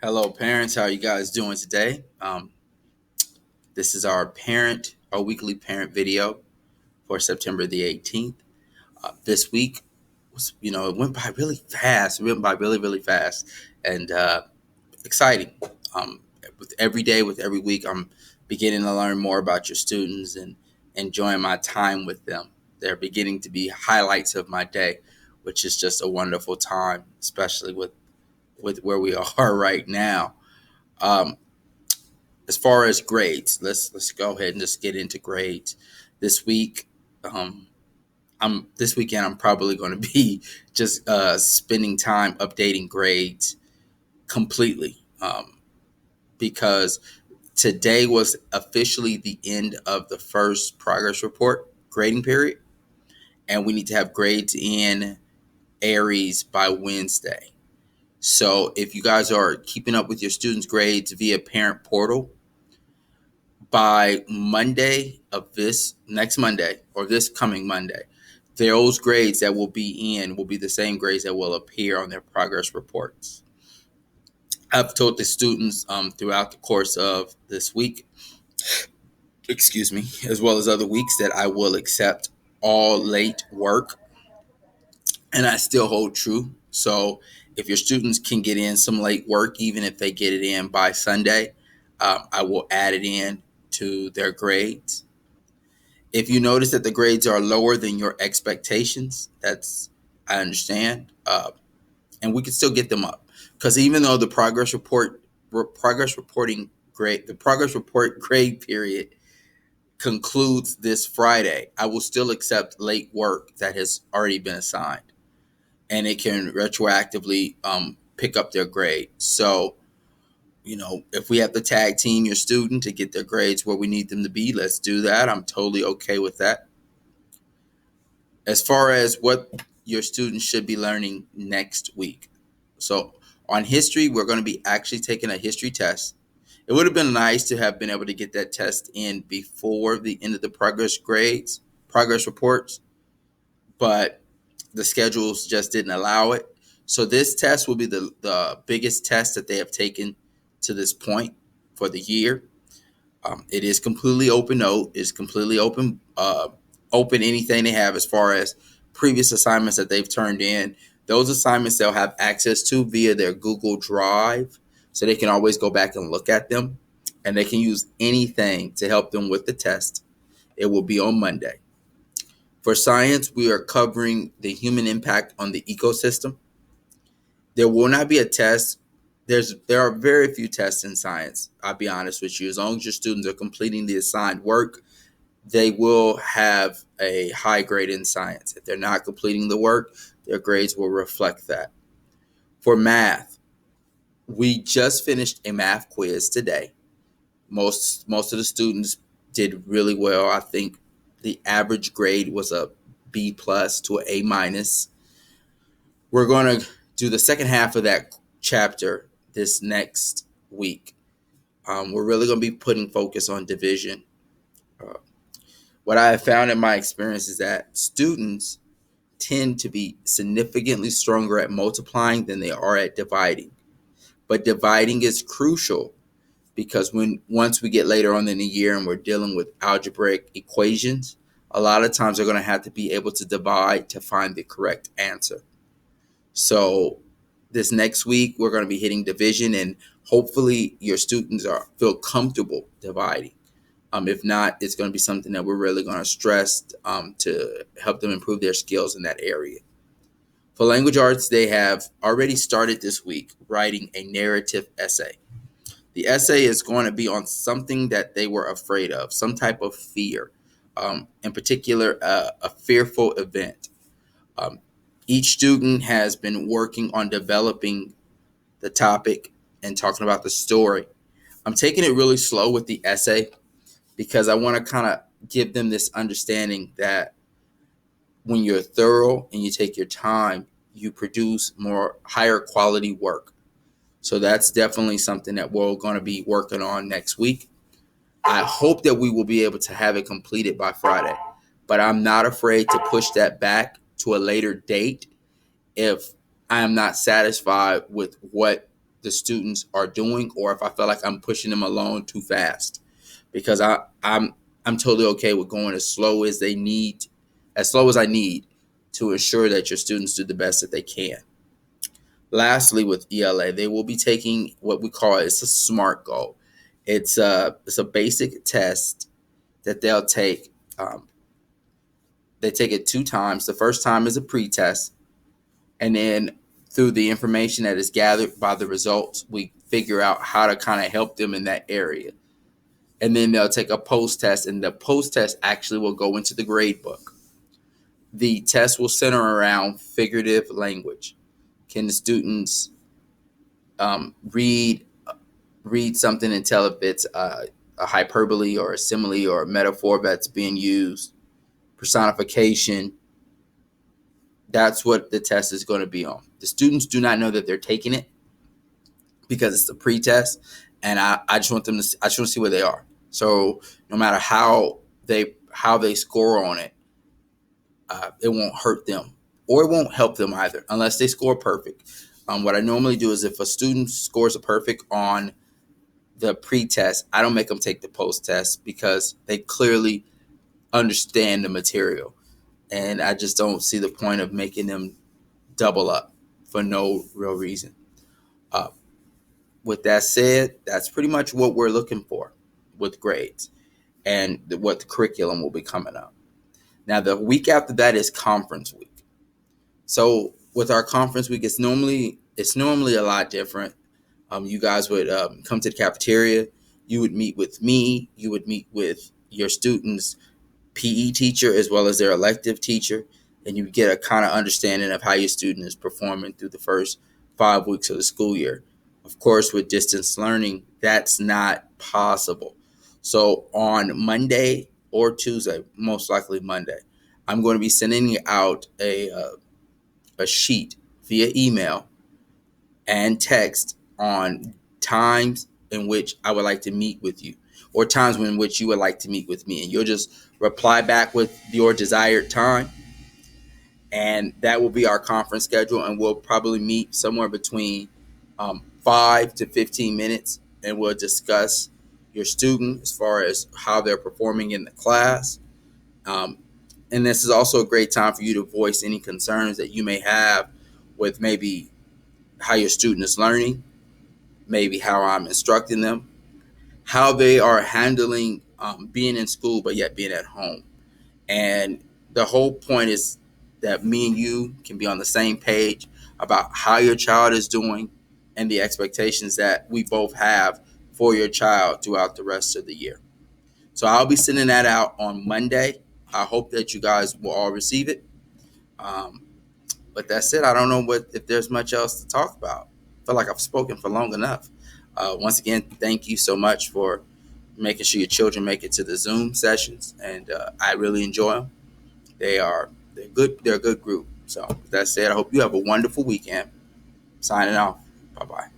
Hello, parents. How are you guys doing today? This is our weekly parent video for September the 18th. This week it went by really fast. It went by really, really fast and exciting. With every day, with every week, I'm beginning to learn more about your students and enjoying my time with them. They're beginning to be highlights of my day, which is just a wonderful time, especially with where we are right now. Um, as far as grades, let's go ahead and just get into grades. This week, um, this weekend I'm probably going to be just spending time updating grades completely, because today was officially the end of the first progress report grading period, and we need to have grades in Aries by Wednesday. So if you guys are keeping up with your students' grades via parent portal, by Monday of this next Monday or this coming Monday, those grades that will be in will be the same grades that will appear on their progress reports. I've told the students throughout the course of this week, excuse me, as well as other weeks, that I will accept all late work, and I still hold true. So if your students can get in some late work, even if they get it in by Sunday, I will add it in to their grades. If you notice that the grades are lower than your expectations, I understand, and we can still get them up, because even though the progress report grade period concludes this Friday, I will still accept late work that has already been assigned, and it can retroactively pick up their grade. So, if we have to tag team your student to get their grades where we need them to be, let's do that. I'm totally okay with that. As far as what your students should be learning next week. So on history, we're going to be actually taking a history test. It would have been nice to have been able to get that test in before the end of the progress reports, but the schedules just didn't allow it. So this test will be the biggest test that they have taken to this point for the year. It is completely open note. It's completely open anything they have as far as previous assignments that they've turned in. Those assignments they'll have access to via their Google Drive, so they can always go back and look at them, and they can use anything to help them with the test. It will be on Monday. For science, we are covering the human impact on the ecosystem. There will not be a test. There are very few tests in science. I'll be honest with you. As long as your students are completing the assigned work, they will have a high grade in science. If they're not completing the work, their grades will reflect that. For math, we just finished a math quiz today. Most of the students did really well. I think the average grade was a B plus to an A minus. We're going to do the second half of that chapter this next week. We're really going to be putting focus on division. Uh, what I have found in my experience is that students tend to be significantly stronger at multiplying than they are at dividing. But dividing is crucial, because once we get later on in the year and we're dealing with algebraic equations, a lot of times they're going to have to be able to divide to find the correct answer. So this next week, we're going to be hitting division, and hopefully your students feel comfortable dividing. If not, it's going to be something that we're really going to stress to help them improve their skills in that area. For language arts, they have already started this week writing a narrative essay. The essay is going to be on something that they were afraid of, some type of fear, in particular, a fearful event. Um, each student has been working on developing the topic and talking about the story. I'm taking it really slow with the essay, because I want to kind of give them this understanding that when you're thorough and you take your time, you produce more higher quality work. So that's definitely something that we're going to be working on next week. I hope that we will be able to have it completed by Friday, but I'm not afraid to push that back to a later date if I am not satisfied with what the students are doing, or if I feel like I'm pushing them along too fast, because I'm totally okay with going as slow as they need, as slow as I need to ensure that your students do the best that they can. Lastly, with ELA, they will be taking what we call, it's a SMART goal. It's a basic test that they'll take. They take it 2 times. The first time is a pre-test, and then through the information that is gathered by the results, we figure out how to kind of help them in that area. And then they'll take a post-test, and the post-test actually will go into the grade book. The test will center around figurative language. Can the students read something and tell if it's a hyperbole or a simile or a metaphor that's being used? Personification. That's what the test is going to be on. The students do not know that they're taking it because it's a pre-test, and I just want them to. I just want to see where they are. So no matter how they score on it, it won't hurt them, or it won't help them either, unless they score perfect. What I normally do is, if a student scores a perfect on the pre-test, I don't make them take the post-test because they clearly understand the material, and I just don't see the point of making them double up for no real reason. Uh, with that said, that's pretty much what we're looking for with grades and what the curriculum will be coming up. Now, the week after that is conference week. So with our conference week, it's normally a lot different. You guys would come to the cafeteria. You would meet with me. You would meet with your students' PE teacher as well as their elective teacher, and you get a kind of understanding of how your student is performing through the first 5 weeks of the school year. Of course, with distance learning, that's not possible. So on Monday or Tuesday, most likely Monday, I'm going to be sending out a sheet via email and text on times in which I would like to meet with you, or times in which you would like to meet with me. And you'll just reply back with your desired time. And that will be our conference schedule. And we'll probably meet somewhere between 5 to 15 minutes. And we'll discuss your student as far as how they're performing in the class. And this is also a great time for you to voice any concerns that you may have with maybe how your student is learning, maybe how I'm instructing them, how they are handling being in school but yet being at home. And the whole point is that me and you can be on the same page about how your child is doing and the expectations that we both have for your child throughout the rest of the year. So I'll be sending that out on Monday. I hope that you guys will all receive it. Um, but that's it. I don't know if there's much else to talk about. I feel like I've spoken for long enough. Once again, thank you so much for making sure your children make it to the Zoom sessions, and I really enjoy them. They're good. They're a good group. So with that said, I hope you have a wonderful weekend. Signing off. Bye bye.